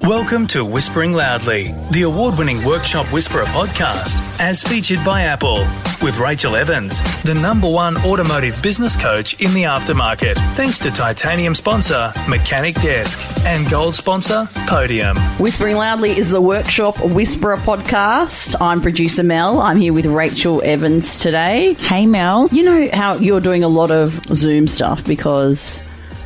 Welcome to Whispering Loudly, the award-winning Workshop Whisperer podcast, as featured by Apple, with Rachael Evans, the #1 automotive business coach in the aftermarket, thanks to titanium sponsor Mechanic Desk and gold sponsor Podium. Whispering Loudly is the Workshop Whisperer podcast. I'm producer Mel. I'm here with Rachael Evans today. Hey, Mel. You know how you're doing a lot of Zoom stuff because,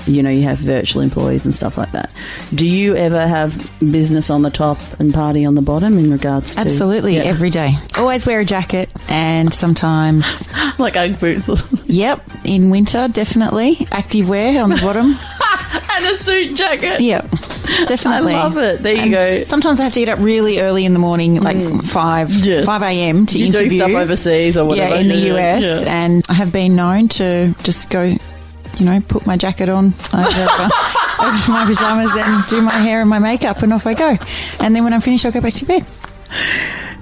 you know, you have virtual employees and stuff like that. Do you ever have business on the top and party on the bottom in regards to... Absolutely, every day. Always wear a jacket and sometimes... like Ugg boots. Yep, in winter, definitely. Active wear on the bottom. And a suit jacket. Yep, definitely. I love it. There you go. Sometimes I have to get up really early in the morning, like 5 a.m. to interview. You do stuff overseas or whatever. Yeah, in the US. Yeah. And I have been known to just go... you know, put my jacket on over my pyjamas and do my hair and my makeup and off I go. And then when I'm finished, I'll go back to bed.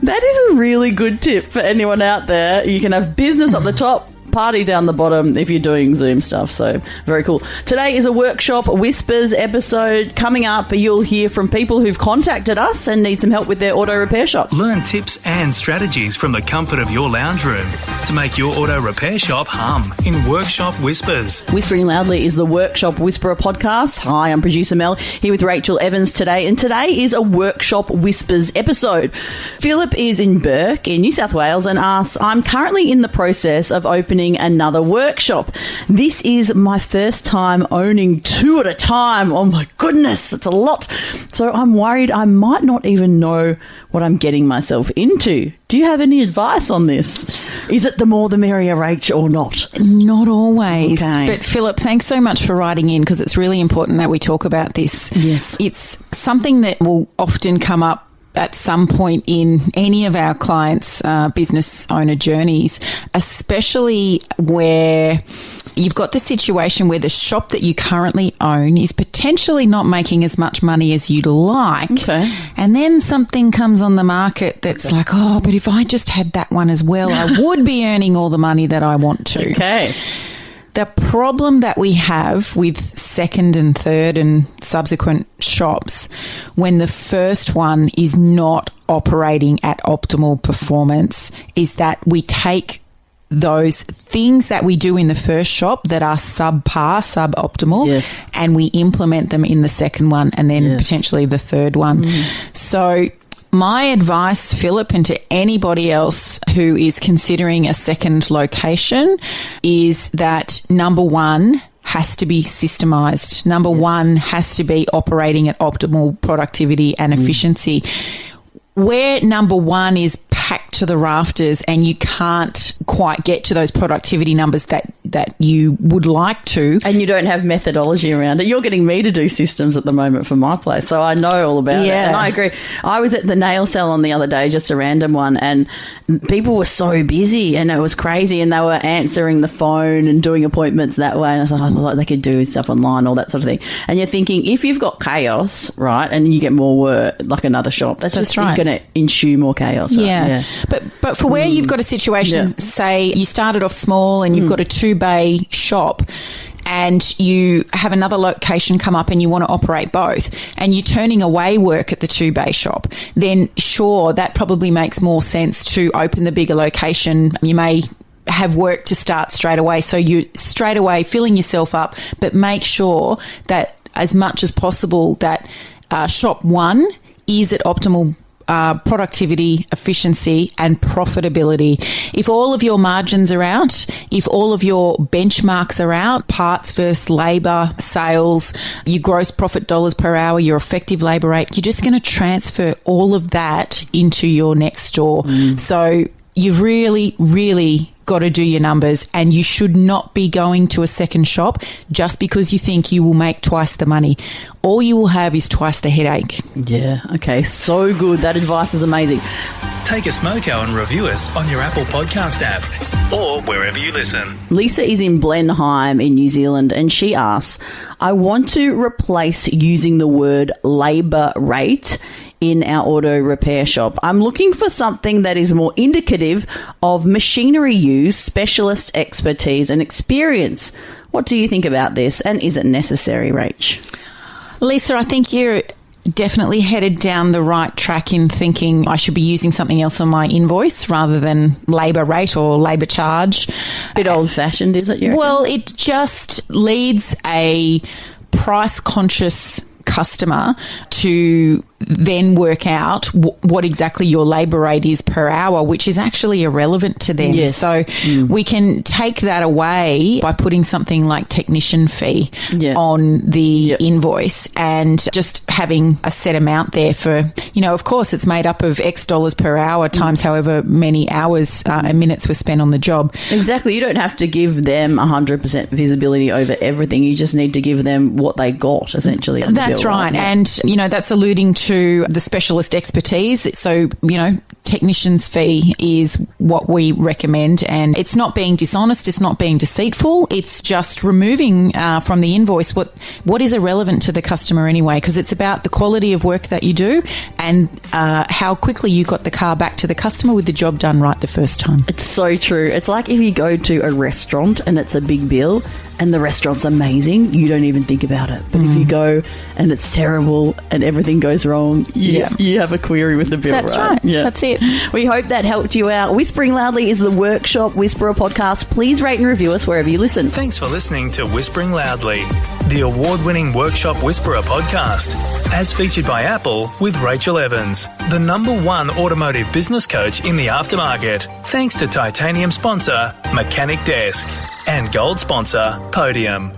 That is a really good tip for anyone out there. You can have business up the top, party down the bottom if you're doing Zoom stuff. So very cool. Today is a Workshop Whispers episode. Coming up, you'll hear from people who've contacted us and need some help with their auto repair shop. Learn tips and strategies from the comfort of your lounge room to make your auto repair shop hum in Workshop Whispers. Whispering Loudly is the Workshop Whisperer podcast. Hi, I'm producer Mel, here with Rachael Evans today, and today is a Workshop Whispers episode. Philip is in Burke in New South Wales and asks, I'm currently in the process of opening another workshop. This is my first time owning 2 at a time. Oh my goodness, it's a lot. So I'm worried I might not even know what I'm getting myself into. Do you have any advice on this? Is it the more the merrier, Rach, or not? Not always. Okay. But Philip, thanks so much for writing in because it's really important that we talk about this. Yes. It's something that will often come up at some point in any of our clients' business owner journeys, especially where you've got the situation where the shop that you currently own is potentially not making as much money as you'd like. Okay. And then something comes on the market that's like, oh, but if I just had that one as well, I would be earning all the money that I want to. Okay. The problem that we have with second and third and subsequent shops when the first one is not operating at optimal performance is that we take those things that we do in the first shop that are subpar, suboptimal, yes, and we implement them in the second one and then potentially the third one. So my advice, Philip, and to anybody else who is considering a second location is that number one has to be systemized. Number one has to be operating at optimal productivity and efficiency. Where number one is packed to the rafters and you can't quite get to those productivity numbers that you would like to. And you don't have methodology around it. You're getting me to do systems at the moment for my place, so I know all about it. And I agree. I was at the nail salon the other day, just a random one, and people were so busy and it was crazy and they were answering the phone and doing appointments that way. And I thought, oh, they could do stuff online, all that sort of thing. And you're thinking, if you've got chaos, right, and you get more work, like another shop, that's just right, going to ensue more chaos. Right? Yeah. But for where you've got a situation, say you started off small and you've got a 2-bay shop and you have another location come up and you want to operate both and you're turning away work at the 2-bay shop, then sure, that probably makes more sense to open the bigger location. You may have work to start straight away, so you straight away filling yourself up, but make sure that as much as possible that shop one is at optimal productivity, efficiency and profitability. If all of your margins are out, if all of your benchmarks are out, parts versus labour, sales, your gross profit dollars per hour, your effective labour rate, you're just going to transfer all of that into your next store. So you've really, really got to do your numbers, and you should not be going to a second shop just because you think you will make twice the money. All you will have is twice the headache. Yeah, okay, so good. That advice is amazing. Take a smoko and review us on your Apple Podcast app or wherever you listen. Lisa is in Blenheim in New Zealand and she asks, I want to replace using the word labour rate in our auto repair shop. I'm looking for something that is more indicative of machinery use, specialist expertise and experience. What do you think about this, and is it necessary, Rach? Lisa, I think you're definitely headed down the right track in thinking I should be using something else on my invoice rather than labour rate or labour charge. Bit old-fashioned, is it? You reckon? Well, it just leads a price-conscious customer to then work out what exactly your labour rate is per hour, which is actually irrelevant to them. Yes. So we can take that away by putting something like technician fee on the invoice and just having a set amount there for, of course, it's made up of X dollars per hour times however many hours and minutes were spent on the job. Exactly. You don't have to give them 100% visibility over everything. You just need to give them what they got, essentially. That's right. And, that's alluding to the specialist expertise. So, technician's fee is what we recommend, and it's not being dishonest, it's not being deceitful, it's just removing from the invoice what is irrelevant to the customer anyway, because it's about the quality of work that you do and how quickly you got the car back to the customer with the job done right the first time. It's so true. It's like if you go to a restaurant and it's a big bill and the restaurant's amazing, you don't even think about it. But if you go and it's terrible and everything goes wrong, you have a query with the bill. That's right. Yeah. That's it. We hope that helped you out. Whispering Loudly is the Workshop Whisperer podcast. Please rate and review us wherever you listen. Thanks for listening to Whispering Loudly, the award-winning Workshop Whisperer podcast, as featured by Apple with Rachael Evans, the #1 automotive business coach in the aftermarket. Thanks to Titanium sponsor Mechanic Desk and gold sponsor Podium.